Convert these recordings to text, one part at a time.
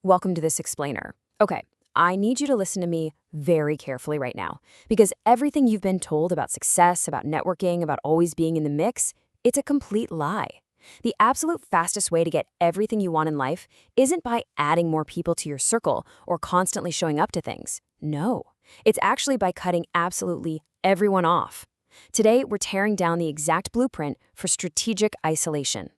welcome to this explainer. Okay, I need you to listen to me very carefully right now, because everything you've been told about success, about networking, about always being in the mix, it's a complete lie. The absolute fastest way to get everything you want in life isn't by adding more people to your circle or constantly showing up to things. No, it's actually by cutting absolutely everyone off. Today, we're tearing down the exact blueprint for strategic isolation.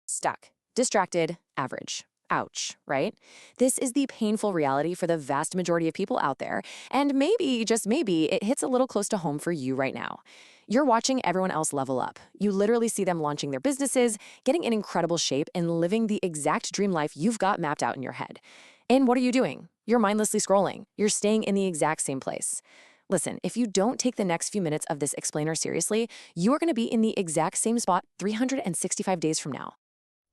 Stuck, distracted, average. Ouch, right? This is the painful reality for the vast majority of people out there, and maybe, just maybe, it hits a little close to home for you right now. You're watching everyone else level up. You literally see them launching their businesses, getting in incredible shape, and living the exact dream life you've got mapped out in your head. And what are you doing? You're mindlessly scrolling. You're staying in the exact same place. Listen, if you don't take the next few minutes of this explainer seriously, you are going to be in the exact same spot 365 days from now.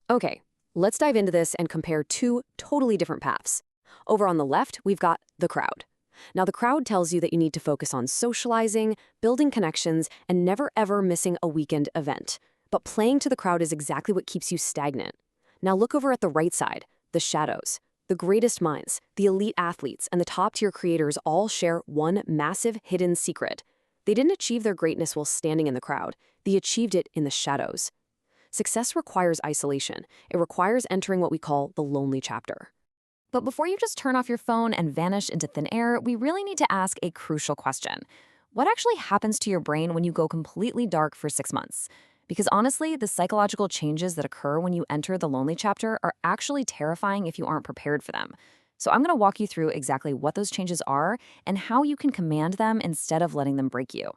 Okay, let's dive into this and compare two totally different paths. Over on the left, we've got the crowd. Now, the crowd tells you that you need to focus on socializing, building connections, and never ever missing a weekend event. But playing to the crowd is exactly what keeps you stagnant. Now look over at the right side, the shadows. The greatest minds, the elite athletes, and the top-tier creators all share one massive hidden secret. They didn't achieve their greatness while standing in the crowd. They achieved it in the shadows. Success requires isolation. It requires entering what we call the lonely chapter. But before you just turn off your phone and vanish into thin air, we really need to ask a crucial question. What actually happens to your brain when you go completely dark for 6 months? Because honestly, the psychological changes that occur when you enter the lonely chapter are actually terrifying if you aren't prepared for them. So I'm going to walk you through exactly what those changes are and how you can command them instead of letting them break you.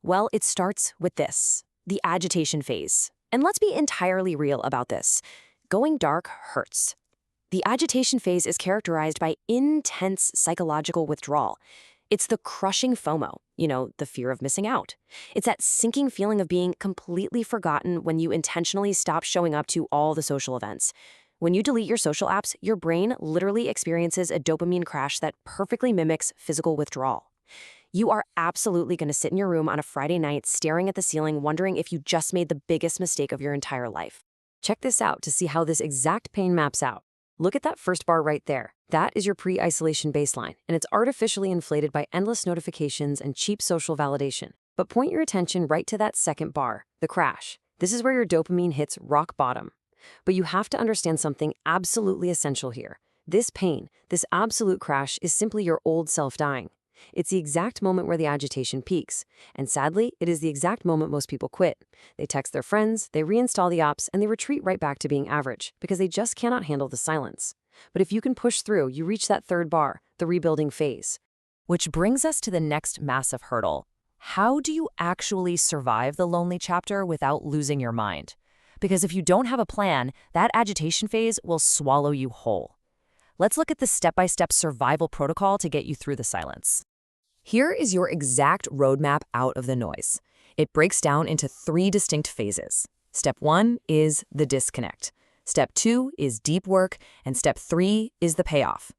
Well, it starts with this, the agitation phase. And let's be entirely real about this. Going dark hurts. The agitation phase is characterized by intense psychological withdrawal. It's the crushing FOMO, the fear of missing out. It's that sinking feeling of being completely forgotten when you intentionally stop showing up to all the social events. When you delete your social apps, your brain literally experiences a dopamine crash that perfectly mimics physical withdrawal. You are absolutely going to sit in your room on a Friday night staring at the ceiling wondering if you just made the biggest mistake of your entire life. Check this out to see how this exact pain maps out. Look at that first bar right there. That is your pre-isolation baseline, and it's artificially inflated by endless notifications and cheap social validation. But point your attention right to that second bar, the crash. This is where your dopamine hits rock bottom. But you have to understand something absolutely essential here. This pain, this absolute crash, is simply your old self dying. It's the exact moment where the agitation peaks. And sadly, it is the exact moment most people quit. They text their friends, they reinstall the apps, and they retreat right back to being average because they just cannot handle the silence. But if you can push through, you reach that third bar, the rebuilding phase. Which brings us to the next massive hurdle. How do you actually survive the lonely chapter without losing your mind? Because if you don't have a plan, that agitation phase will swallow you whole. Let's look at the step-by-step survival protocol to get you through the silence. Here is your exact roadmap out of the noise. It breaks down into 3 distinct phases. Step 1 is the disconnect. Step 2 is deep work, and step 3 is the payoff.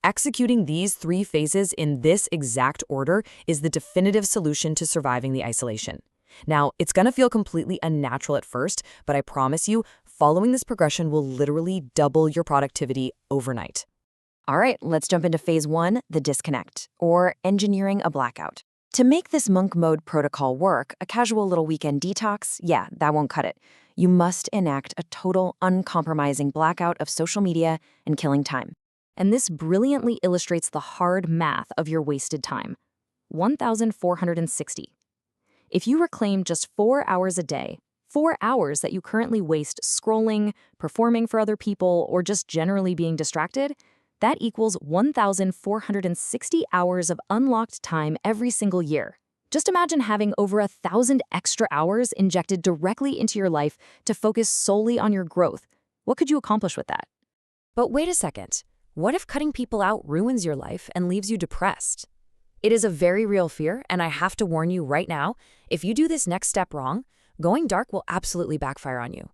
Executing these 3 phases in this exact order is the definitive solution to surviving the isolation. Now, it's going to feel completely unnatural at first, but I promise you, following this progression will literally double your productivity overnight. All right, let's jump into phase 1, the disconnect, or engineering a blackout. To make this monk mode protocol work, a casual little weekend detox, that won't cut it. You must enact a total, uncompromising blackout of social media and killing time. And this brilliantly illustrates the hard math of your wasted time. 1,460. If you reclaim just 4 hours a day, 4 hours that you currently waste scrolling, performing for other people, or just generally being distracted, that equals 1,460 hours of unlocked time every single year. Just imagine having over 1,000 extra hours injected directly into your life to focus solely on your growth. What could you accomplish with that? But wait a second. What if cutting people out ruins your life and leaves you depressed? It is a very real fear, and I have to warn you right now, if you do this next step wrong, going dark will absolutely backfire on you.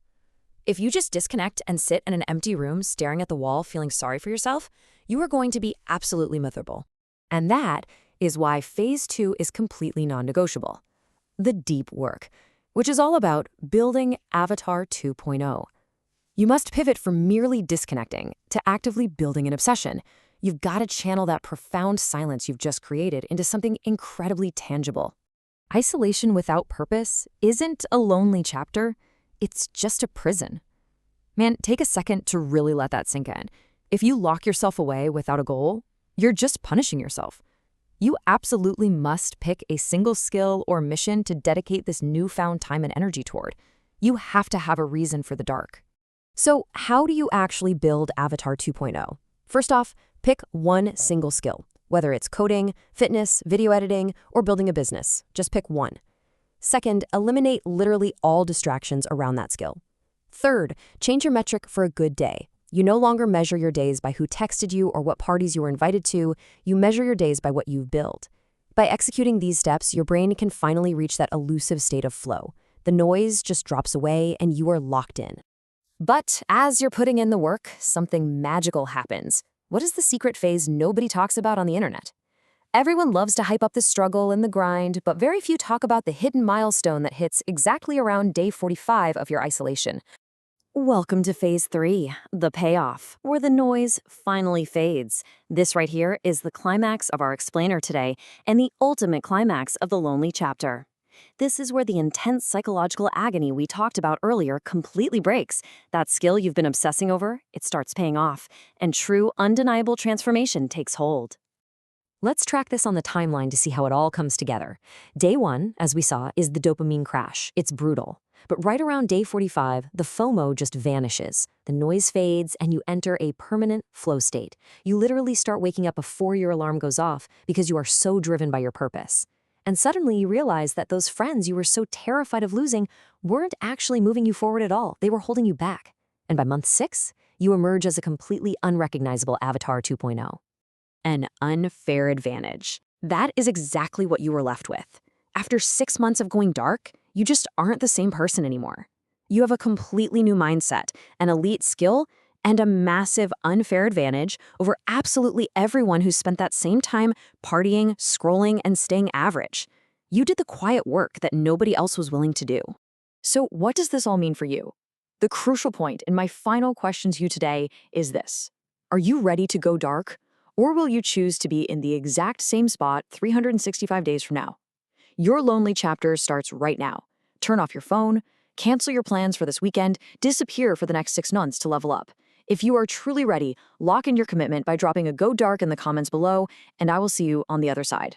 If you just disconnect and sit in an empty room staring at the wall feeling sorry for yourself, you are going to be absolutely miserable. And that is why phase 2 is completely non-negotiable. The deep work, which is all about building Avatar 2.0. You must pivot from merely disconnecting to actively building an obsession. You've got to channel that profound silence you've just created into something incredibly tangible. Isolation without purpose isn't a lonely chapter, it's just a prison. Man, take a second to really let that sink in. If you lock yourself away without a goal, you're just punishing yourself. You absolutely must pick a single skill or mission to dedicate this newfound time and energy toward. You have to have a reason for the dark. So, how do you actually build Avatar 2.0? First off, pick one single skill, whether it's coding, fitness, video editing, or building a business. Just pick one. Second, eliminate literally all distractions around that skill. Third, change your metric for a good day. You no longer measure your days by who texted you or what parties you were invited to. You measure your days by what you've built. By executing these steps, your brain can finally reach that elusive state of flow. The noise just drops away and you are locked in. But as you're putting in the work, something magical happens. What is the secret phase nobody talks about on the internet? Everyone loves to hype up the struggle and the grind, but very few talk about the hidden milestone that hits exactly around day 45 of your isolation. Welcome to Phase 3, the payoff, where the noise finally fades. This right here is the climax of our explainer today and the ultimate climax of the lonely chapter. This is where the intense psychological agony we talked about earlier completely breaks. That skill you've been obsessing over, it starts paying off, and true, undeniable transformation takes hold. Let's track this on the timeline to see how it all comes together. Day 1, as we saw, is the dopamine crash. It's brutal. But right around day 45, the FOMO just vanishes. The noise fades, and you enter a permanent flow state. You literally start waking up before your alarm goes off because you are so driven by your purpose. And suddenly you realize that those friends you were so terrified of losing weren't actually moving you forward at all. They were holding you back. And by month 6, you emerge as a completely unrecognizable Avatar 2.0. An unfair advantage. That is exactly what you were left with. After 6 months of going dark, you just aren't the same person anymore. You have a completely new mindset, an elite skill, and a massive unfair advantage over absolutely everyone who spent that same time partying, scrolling, and staying average. You did the quiet work that nobody else was willing to do. So what does this all mean for you? The crucial point in my final question to you today is this. Are you ready to go dark? Or will you choose to be in the exact same spot 365 days from now? Your lonely chapter starts right now. Turn off your phone, cancel your plans for this weekend, disappear for the next 6 months to level up. If you are truly ready, lock in your commitment by dropping a go dark in the comments below, and I will see you on the other side.